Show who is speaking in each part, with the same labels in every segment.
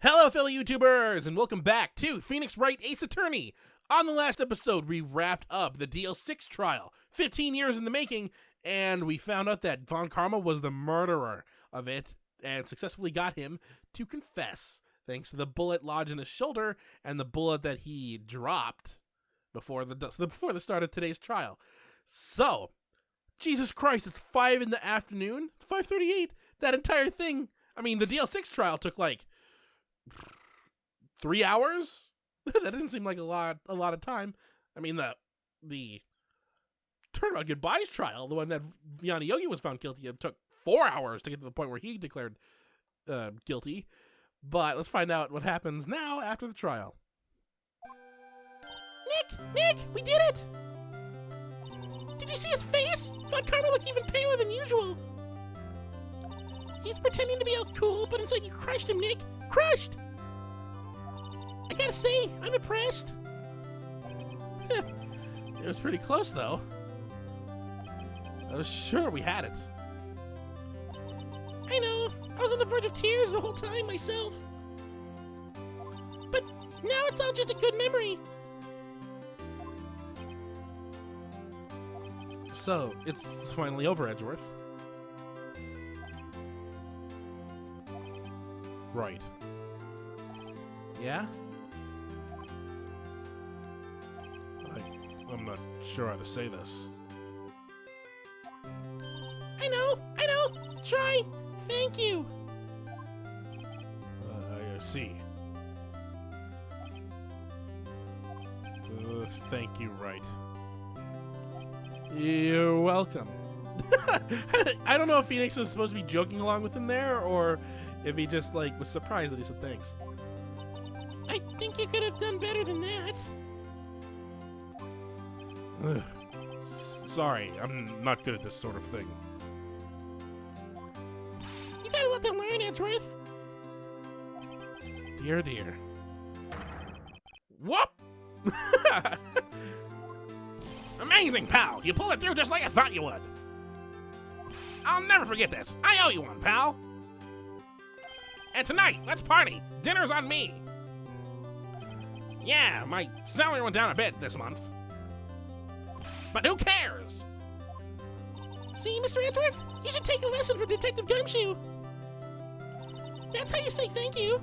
Speaker 1: Hello, fellow YouTubers, and welcome back to Phoenix Wright Ace Attorney. On the last episode, we wrapped up the DL6 trial, 15 years in the making, and we found out that Von Karma was the murderer of it and successfully got him to confess, thanks to the bullet lodged in his shoulder and the bullet that he dropped before the start of today's trial. So, Jesus Christ, it's 5 in the afternoon, 5:38. That entire thing. I mean, the DL6 trial took like 3 hours. That didn't seem like a lot of time. I mean, the Turnabout Goodbyes trial, the one that Vianney Yogi was found guilty of, took 4 hours to get to the point where he declared guilty. But let's find out what happens now after the trial.
Speaker 2: Nick, we did it! Did you see his face? Von Karma looked even paler than usual. He's pretending to be all cool, but inside you crushed him, Nick. Crushed! I gotta say, I'm impressed.
Speaker 1: It was pretty close, though. I was sure we had it.
Speaker 2: I know. I was on the verge of tears the whole time myself. But now it's all just a good memory.
Speaker 1: So, it's finally over, Edgeworth. Right. Yeah? I'm not sure how to say this.
Speaker 2: I know. Try. Thank you.
Speaker 1: I see. Thank you, Wright. You're welcome. I don't know if Phoenix was supposed to be joking along with him there, or if he just, was surprised that he said thanks.
Speaker 2: I think you could have done better than that.
Speaker 1: Sorry, I'm not good at this sort of thing.
Speaker 2: You gotta let them learn, Edgeworth.
Speaker 1: Dear. Whoop! Amazing, pal! You pulled it through just like I thought you would. I'll never forget this. I owe you one, pal. And tonight, let's party. Dinner's on me. Yeah, my salary went down a bit this month. But who cares?
Speaker 2: See, Mr. Edgeworth? You should take a lesson from Detective Gumshoe. That's how you say thank you.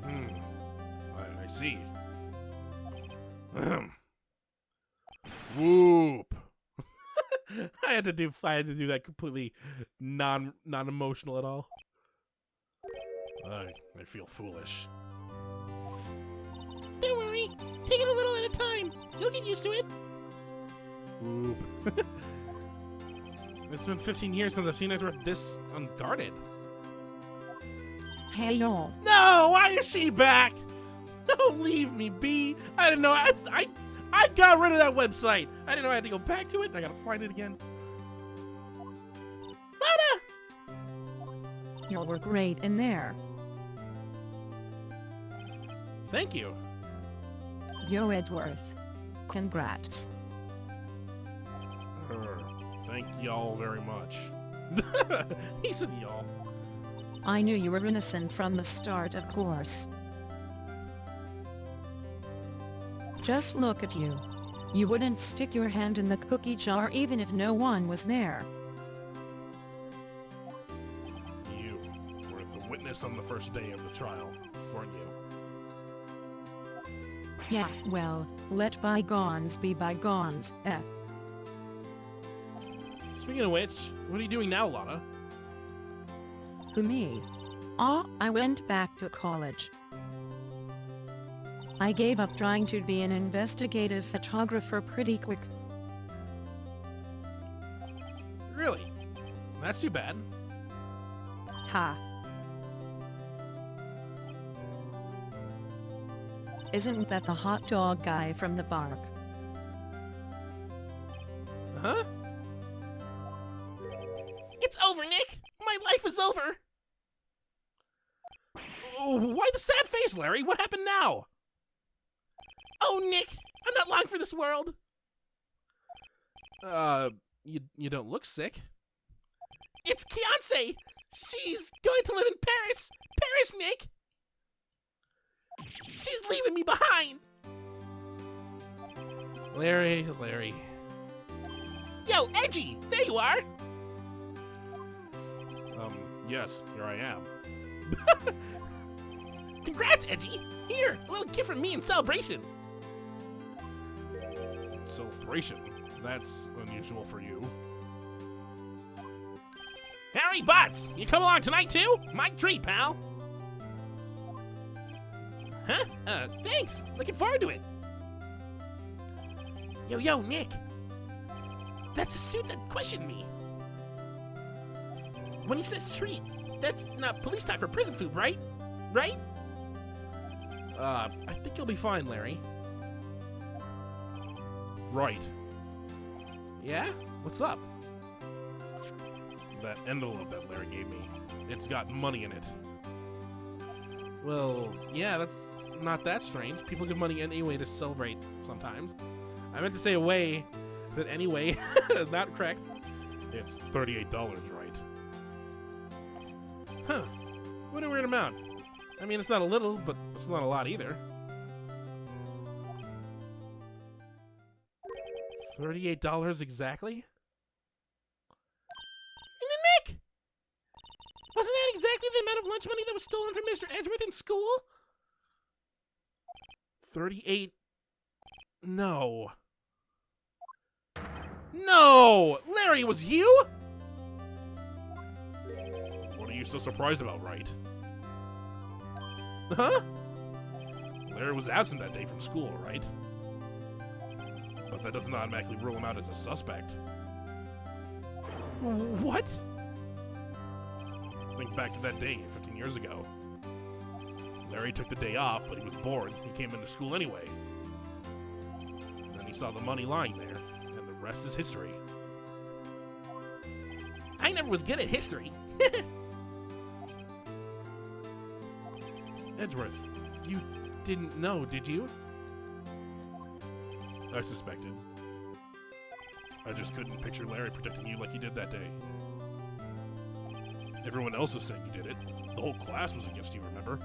Speaker 1: I see. Whoop. I had to do that completely non-emotional at all. I feel foolish.
Speaker 2: Don't worry. Take it a little at a time. You'll get used to it.
Speaker 1: Whoop. It's been 15 years since I've seen Edgeworth this unguarded.
Speaker 3: Hey y'all.
Speaker 1: No, why is she back? Don't leave me be. I didn't know. I got rid of that website. I didn't know I had to go back to it. I gotta find it again.
Speaker 2: Mama!
Speaker 3: Y'all were great in there.
Speaker 1: Thank you.
Speaker 3: Yo, Edgeworth. Congrats.
Speaker 1: Thank y'all very much. He said y'all.
Speaker 3: I knew you were innocent from the start, of course. Just look at you. You wouldn't stick your hand in the cookie jar even if no one was there.
Speaker 1: You were the witness on the first day of the trial, weren't you?
Speaker 3: Yeah, well, let bygones be bygones, eh?
Speaker 1: Speaking of which, what are you doing now, Lana?
Speaker 3: Who, me? I went back to college. I gave up trying to be an investigative photographer pretty quick.
Speaker 1: Really? That's too bad.
Speaker 3: Ha. Isn't that the hot dog guy from the park?
Speaker 1: Huh?
Speaker 2: It's over, Nick. My life is over.
Speaker 1: Oh, why the sad face, Larry? What happened now?
Speaker 2: Oh, Nick, I'm not long for this world.
Speaker 1: You don't look sick.
Speaker 2: It's Kianse! She's going to live in Paris. Paris, Nick. She's leaving me behind.
Speaker 1: Larry.
Speaker 2: Yo, Edgy, there you are.
Speaker 1: Yes, here I am.
Speaker 2: Congrats, Edgy. Here, a little gift from me in celebration.
Speaker 1: Celebration? That's unusual for you.
Speaker 2: Harry Butts, you come along tonight too? My treat, pal. Huh? Thanks. Looking forward to it. Yo, Nick. That's the suit that questioned me. When he says treat, that's not police talk for prison food, right? Right?
Speaker 1: I think you'll be fine, Larry. Right.
Speaker 2: Yeah?
Speaker 1: What's up? That envelope that Larry gave me. It's got money in it. Well, yeah, that's not that strange. People give money anyway to celebrate sometimes. I meant to say away. I said anyway. Not correct. It's $38, right? Huh. What a weird amount. I mean, it's not a little, but it's not a lot either. $38 exactly?
Speaker 2: Nick! Wasn't that exactly the amount of lunch money that was stolen from Mr. Edgeworth in school?
Speaker 1: 38? No. No! Larry, it was you? What are you so surprised about, right? Huh? Larry was absent that day from school, right? But that doesn't automatically rule him out as a suspect.
Speaker 2: What?
Speaker 1: Think back to that day 15 years ago. Larry took the day off, but he was bored. He came into school anyway. Then he saw the money lying there, and the rest is history.
Speaker 2: I never was good at history.
Speaker 1: Edgeworth, you didn't know, did you? I suspected. I just couldn't picture Larry protecting you like he did that day. Everyone else was saying you did it. The whole class was against you, remember?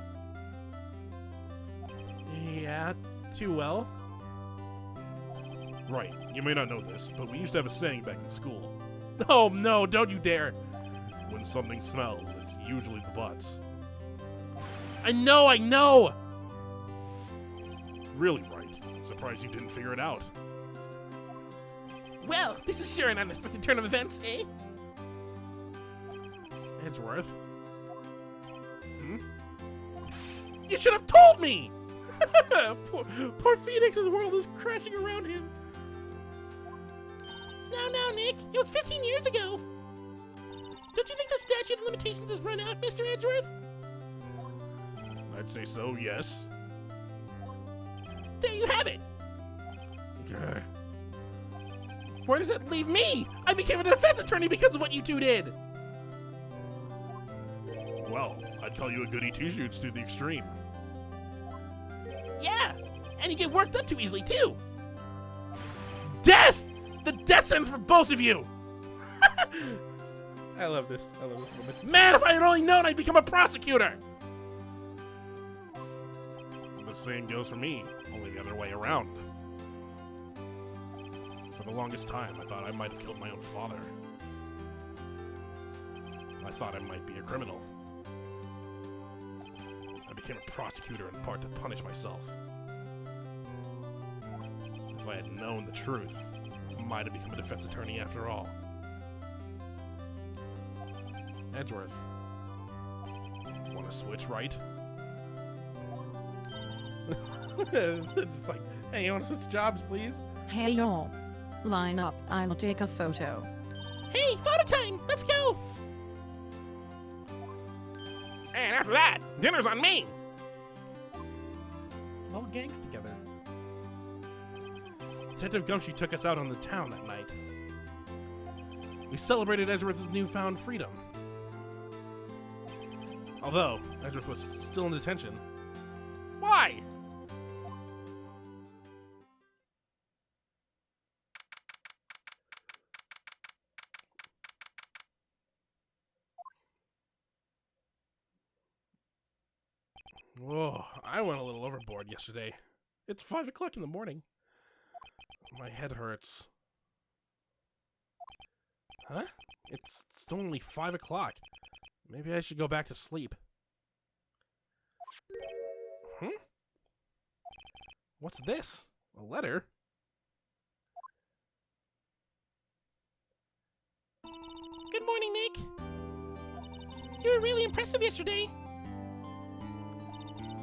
Speaker 2: Yeah, too well.
Speaker 1: Right, you may not know this, but we used to have a saying back in school.
Speaker 2: Oh no, don't you dare.
Speaker 1: When something smells, it's usually the butts.
Speaker 2: I know!
Speaker 1: Really, right. Surprised you didn't figure it out.
Speaker 2: Well, this is sure an unexpected turn of events, eh?
Speaker 1: Edgeworth?
Speaker 2: You should have told me! poor Phoenix's world is crashing around him. Now, Nick. It was 15 years ago. Don't you think the statute of limitations has run out, Mr. Edgeworth?
Speaker 1: I'd say so, yes.
Speaker 2: There you have it.
Speaker 1: Okay.
Speaker 2: Where does that leave me? I became a defense attorney because of what you two did.
Speaker 1: Well, I'd call you a goody two-shoots to the extreme.
Speaker 2: Yeah, and you get worked up too easily, too. Death! The death sentence for both of you! I love this moment. Man, if I had only known I'd become a prosecutor!
Speaker 1: The same goes for me, only the other way around. For the longest time, I thought I might have killed my own father. I thought I might be a criminal. I became a prosecutor in part to punish myself. If I had known the truth, I might have become a defense attorney after all. Edgeworth, want to switch, right?
Speaker 2: It's like, hey, you want to switch jobs, please?
Speaker 3: Hey y'all. Line up, I'll take a photo.
Speaker 2: Hey, photo time! Let's go! And after that, dinner's on me!
Speaker 1: All gangs together. Detective Gumshoe took us out on the town that night. We celebrated Edgeworth's newfound freedom. Although, Edgeworth was still in detention.
Speaker 2: Why?
Speaker 1: Oh, I went a little overboard yesterday. It's 5 o'clock in the morning. My head hurts. Huh? It's only 5 o'clock. Maybe I should go back to sleep. What's this? A letter?
Speaker 2: Good morning, Nick. You were really impressive yesterday.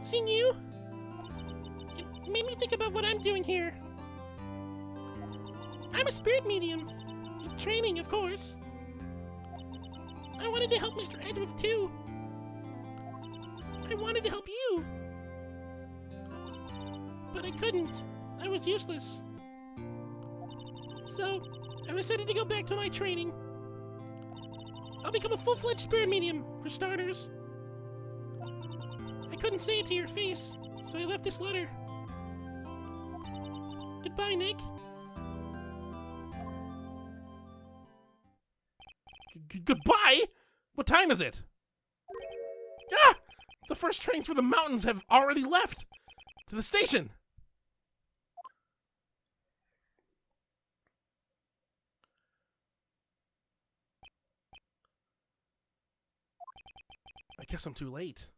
Speaker 2: Seeing you, it made me think about what I'm doing here. I'm a spirit medium. In training, of course. I wanted to help Mr. Edgeworth, too. I wanted to help you. But I couldn't. I was useless. So, I decided to go back to my training. I'll become a full-fledged spirit medium, for starters. I couldn't say it to your face, so I left this letter. Goodbye, Nick.
Speaker 1: Goodbye? What time is it? Ah! The first trains for the mountains have already left! To the station! I guess I'm too late.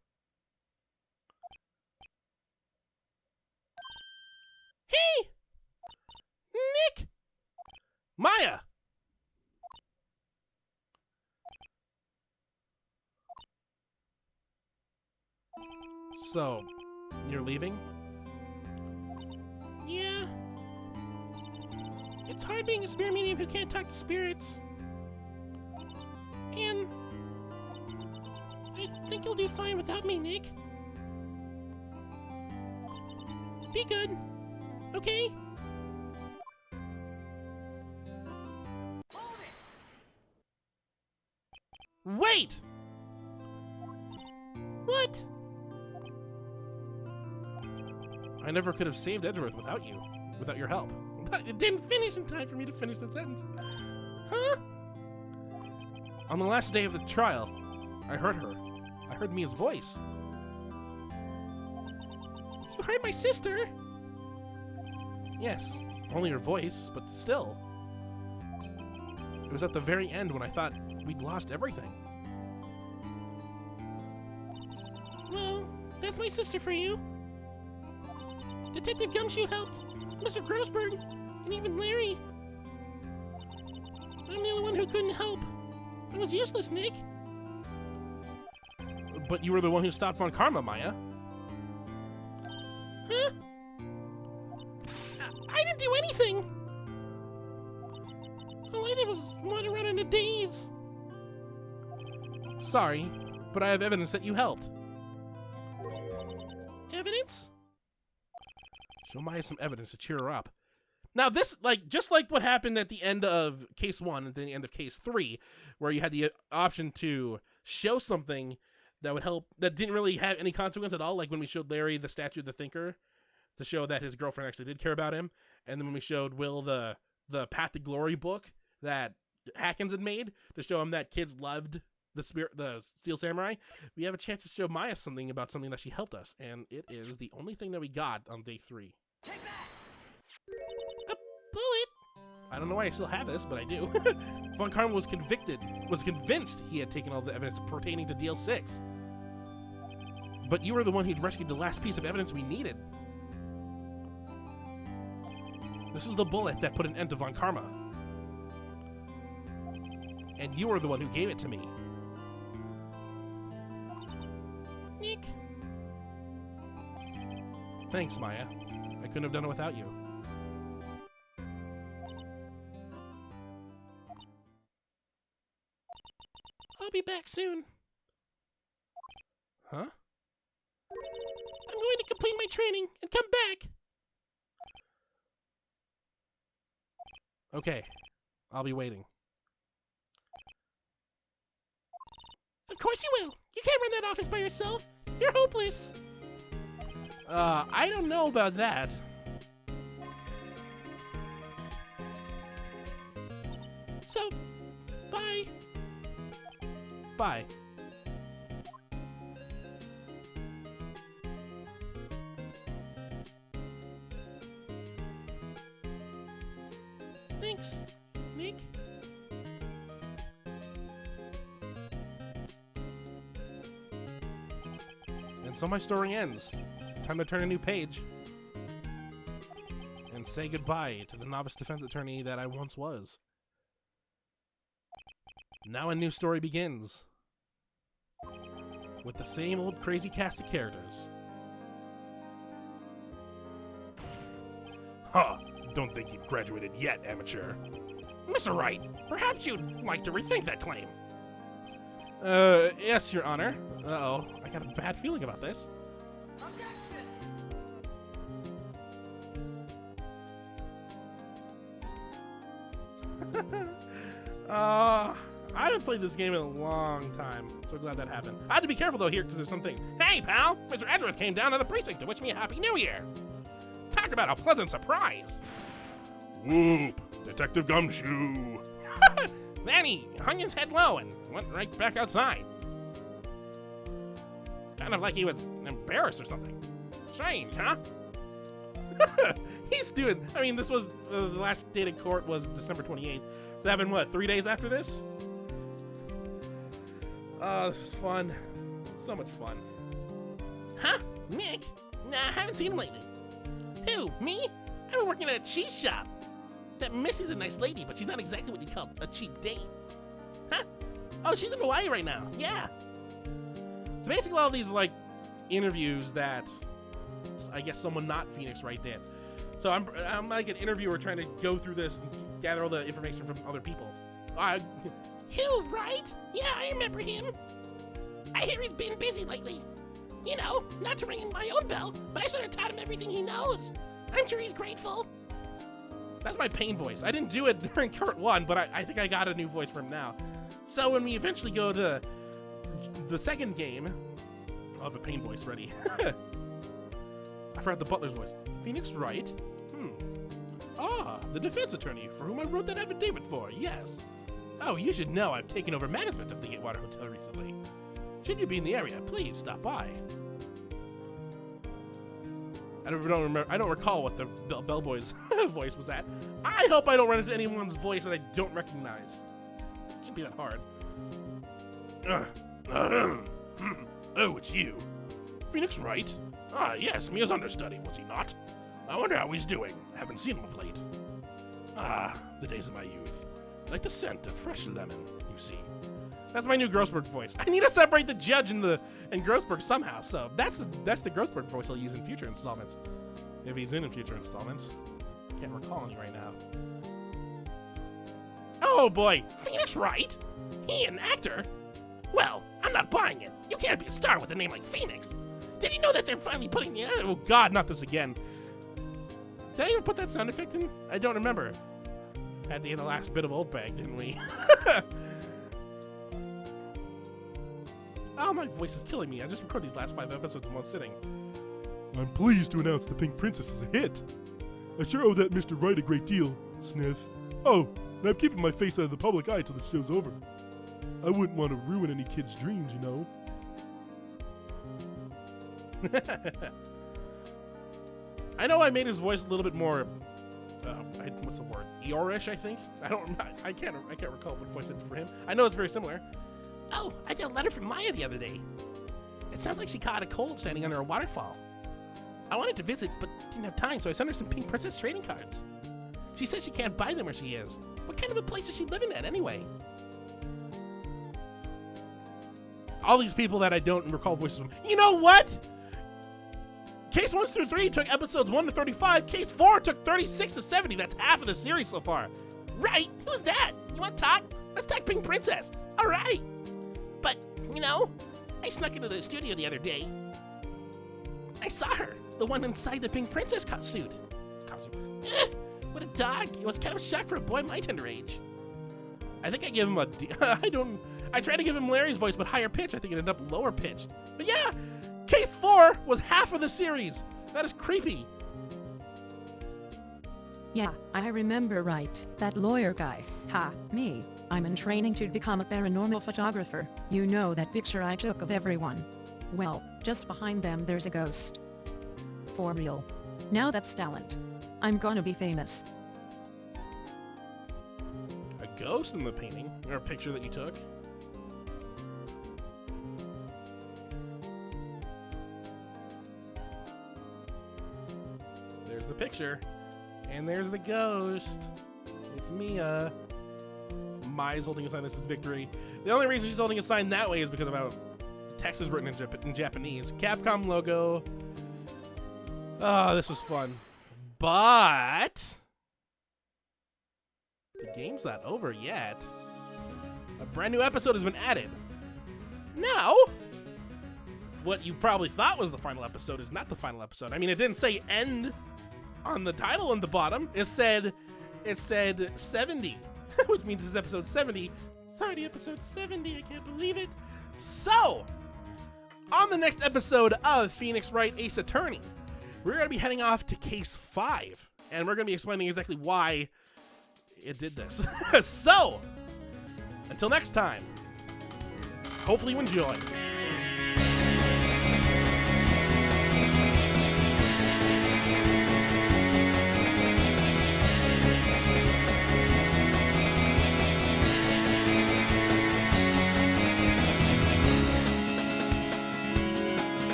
Speaker 2: Hey! Nick!
Speaker 1: Maya! So, you're leaving?
Speaker 2: Yeah. It's hard being a spirit medium who can't talk to spirits. And I think you'll do fine without me, Nick. Be good, okay?
Speaker 1: Wait!
Speaker 2: What?
Speaker 1: I never could have saved Edgeworth without you. Without your help.
Speaker 2: It didn't finish in time for me to finish the sentence. Huh?
Speaker 1: On the last day of the trial, I heard her. I heard Mia's voice.
Speaker 2: You heard my sister?
Speaker 1: Yes, only her voice, but still. It was at the very end when I thought we'd lost everything.
Speaker 2: Well, that's my sister for you. Detective Gumshoe helped, Mr. Grossberg, and even Larry. I'm the only one who couldn't help. I was useless, Nick.
Speaker 1: But you were the one who stopped Von Karma, Maya.
Speaker 2: Huh? I didn't do anything. All I did was wander around in a daze.
Speaker 1: Sorry, but I have evidence that you helped.
Speaker 2: Evidence?
Speaker 1: Show Maya some evidence to cheer her up. Now this, just like what happened at the end of Case 1 and then the end of Case 3, where you had the option to show something that would help, that didn't really have any consequence at all, like when we showed Larry the statue of the Thinker, to show that his girlfriend actually did care about him, and then when we showed Will the Path to Glory book that Hackins had made, to show him that kids loved the Steel Samurai, we have a chance to show Maya something about something that she helped us, and it is the only thing that we got on day 3.
Speaker 2: A bullet?
Speaker 1: I don't know why I still have this, but I do. Von Karma was convinced he had taken all the evidence pertaining to Deal 6. But you were the one who'd rescued the last piece of evidence we needed. This is the bullet that put an end to Von Karma. And you were the one who gave it to me.
Speaker 2: Nick.
Speaker 1: Thanks, Maya. I couldn't have done it without you.
Speaker 2: I'll be back soon.
Speaker 1: Huh?
Speaker 2: I'm going to complete my training and come back.
Speaker 1: Okay. I'll be waiting.
Speaker 2: Of course you will. You can't run that office by yourself. You're hopeless.
Speaker 1: I don't know about that.
Speaker 2: So, bye.
Speaker 1: Bye.
Speaker 2: Thanks, Nick.
Speaker 1: And so my story ends. Time to turn a new page. And say goodbye to the novice defense attorney that I once was. Now a new story begins. With the same old crazy cast of characters. Huh, don't think you've graduated yet, amateur.
Speaker 2: Mr. Wright, perhaps you'd like to rethink that claim.
Speaker 1: Yes, Your Honor. Uh-oh, I got a bad feeling about this. I haven't played this game in a long time, so glad that happened. I had to be careful though here, because there's something.
Speaker 2: Hey, pal! Mr. Edgeworth came down to the precinct to wish me a Happy New Year. Talk about a pleasant surprise.
Speaker 1: Whoop! Detective Gumshoe!
Speaker 2: Then he hung his head low and went right back outside. Kind of like he was embarrassed or something. Strange, huh?
Speaker 1: He's doing. I mean, this was the last date in court was December 28th. So that happened what? 3 days after this? This is fun. So much fun.
Speaker 2: Huh? Nick? Nah, I haven't seen him lately. Who? Me? I've been working at a cheese shop. That Missy's a nice lady, but she's not exactly what you'd call a cheap date. Huh? Oh, she's in Hawaii right now. Yeah.
Speaker 1: So basically, all these like interviews that I guess someone not Phoenix Wright did. So I'm like an interviewer trying to go through this and gather all the information from other people.
Speaker 2: Who, right? Yeah, I remember him. I hear he's been busy lately. You know, not to ring my own bell, but I sort of taught him everything he knows. I'm sure he's grateful.
Speaker 1: That's my pain voice. I didn't do it during Court 1, but I think I got a new voice from now. So when we eventually go to the second game, I'll have a pain voice ready. I forgot the butler's voice. Phoenix Wright? Ah, the defense attorney for whom I wrote that affidavit for, yes. Oh, you should know I've taken over management of the Gatewater Hotel recently. Should you be in the area, please stop by. I don't recall what the bellboy's voice was at. I hope I don't run into anyone's voice that I don't recognize. Shouldn't be that hard. Oh, it's you. Phoenix Wright? Ah, yes, Mia's understudy, was he not? I wonder how he's doing. Haven't seen him of late. Ah, the days of my youth. Like the scent of fresh lemon, you see. That's my new Grossberg voice. I need to separate the judge and Grossberg somehow, so that's the Grossberg voice I'll use in future installments. If he's in future installments. Can't recall any right now. Oh boy,
Speaker 2: Phoenix Wright? He an actor? Well, I'm not buying it. You can't be a star with a name like Phoenix. Did you know that they're finally putting the...
Speaker 1: Oh god, not this again. Did I even put that sound effect in? I don't remember. Had to get the last bit of old bag, didn't we? Oh, my voice is killing me. I just recorded these last 5 episodes in one sitting. I'm pleased to announce The Pink Princess is a hit. I sure owe that Mr. Wright a great deal, sniff. Oh, and I'm keeping my face out of the public eye till the show's over. I wouldn't want to ruin any kid's dreams, you know. I know I made his voice a little bit more, what's the word? Eeyore-ish, I think? I can't recall what voice I did for him. I know it's very similar.
Speaker 2: Oh, I got a letter from Maya the other day. It sounds like she caught a cold standing under a waterfall. I wanted to visit, but didn't have time, so I sent her some Pink Princess trading cards. She says she can't buy them where she is. What kind of a place is she living at, anyway?
Speaker 1: All these people that I don't recall voices from. You know what? Case 1 through 3 took episodes 1 to 35. Case 4 took 36 to 70. That's half of the series so far.
Speaker 2: Right? Who's that? You want to talk? Let's talk Pink Princess. All right. But, you know, I snuck into the studio the other day. I saw her, the one inside the Pink Princess suit. What a dog. It was kind of a shock for a boy my tender age.
Speaker 1: I think I gave him I tried to give him Larry's voice, but higher pitch. I think it ended up lower pitched. But yeah, Case 4 was half of the series. That is creepy.
Speaker 3: Yeah, I remember right. That lawyer guy. Ha, me. I'm in training to become a paranormal photographer. You know that picture I took of everyone. Well, just behind them there's a ghost. For real. Now that's talent. I'm gonna be famous.
Speaker 1: ghost in the painting, or picture that you took. There's the picture. And there's the ghost. It's Mia. Mai's holding a sign that says victory. The only reason she's holding a sign that way is because of how text is written in Japanese. Capcom logo. Oh, this was fun. But the game's not over yet. A brand new episode has been added. Now, what you probably thought was the final episode is not the final episode. I mean, it didn't say end on the title on the bottom. It said 70, which means this is episode 70. It's already episode 70. I can't believe it. So, on the next episode of Phoenix Wright Ace Attorney, we're going to be heading off to case 5, and we're going to be explaining exactly why it did this. So, until next time, hopefully you enjoy.